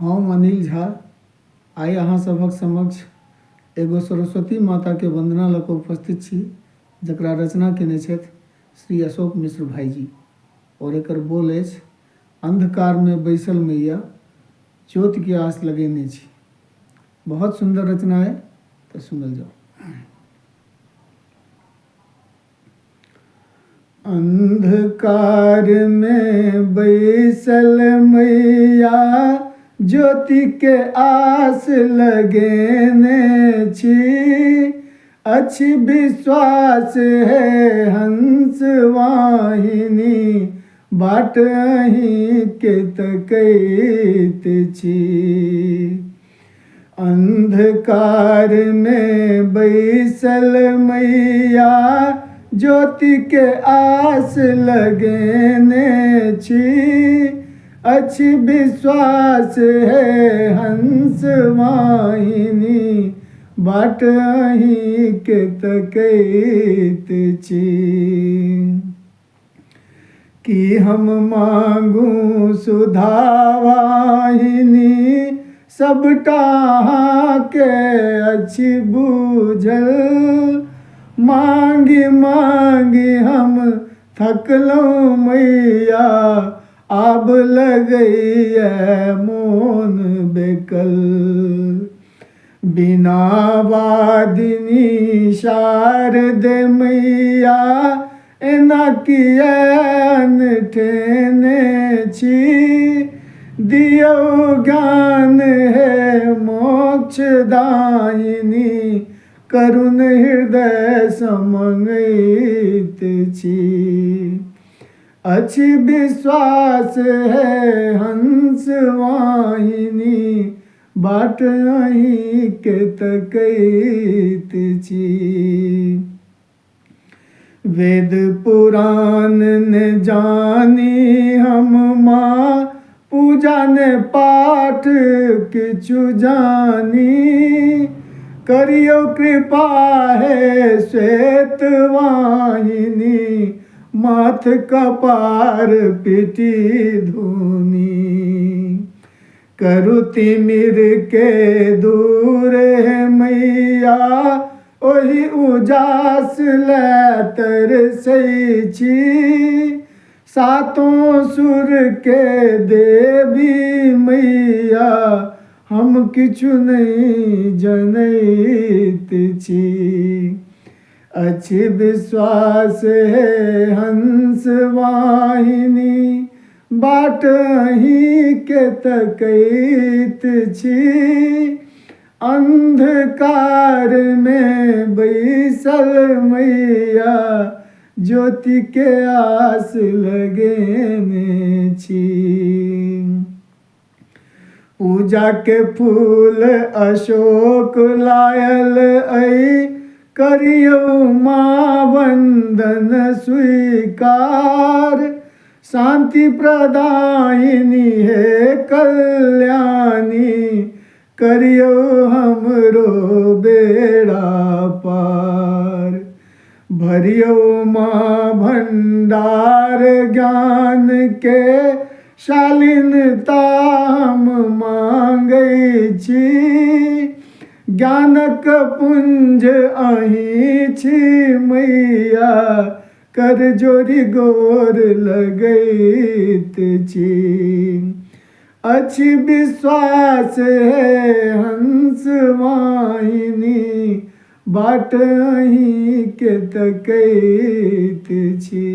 हम अनिल झा आइ अहाँ सभक समक्ष एगो सरस्वती माता के वंदना लऽ कऽ उपस्थित छी, जकरा रचना केने छथि श्री अशोक मिश्र भाईजी। और एकर बोल अछि, अंधकार में बैसल मैया ज्योति के आस लगेने छी। बहुत सुंदर रचना है, तो सुनल जाओ। अंधकार में बैसल मैया ज्योति के आस लगेने छी। अच्छी विश्वास है हंस वाहिनी बाट अहीं के तकैत छी। अंधकार में बैसल मैया ज्योति के आस लगेने छी। अच्छी विश्वास है हंस वाहिनी बाट अहीं के तकैत छी। कि हम मांगू सुधा वाहिनी सबटा के अच्छी बूझल। मांगी मांगी हम थकलौं मैया आब लगैया मोन बेकल। बिना वादिनी शारदे मैया एना किया अनठेने छी। दियौ ज्ञान है मोक्ष दायिनी करुण हृदय समंगैत छी। अच्छी विश्वास है हंस वाहिनी बाट अहीं के तकैत छी। वेद पुराण ने जानी हम माँ पूजा ने पाठ किछु जानी। करियो कृपा है श्वेत वाहिनी माथ कपार पिटी धुनी। करु तिमिर के दूर है मैया ओहि उजास ले तरसै छी। सातों सुर के देवी मैया हम किछु नहीं जनैत छी। अच्छी विश्वास है हंस वाहिनी बाट अहीं के तकैत छी। अंधकार में बैसल मैया ज्योति के आस लगेने छी। पूजा के फूल अशोक लायल ऐ करियो माँ वंदन स्वीकार। शांति प्रदायिनी है कल्याणी करियो हमरो बेड़ा पार। भरियो माँ भंडार ज्ञान के शालीनता हम मांगै छी। ज्ञानक पुंज अहीं छी मैया कर जोरी गोर लगैत छी। अच्छी विश्वास है हंस वाहिनी बाट अहीं के तकैत छी।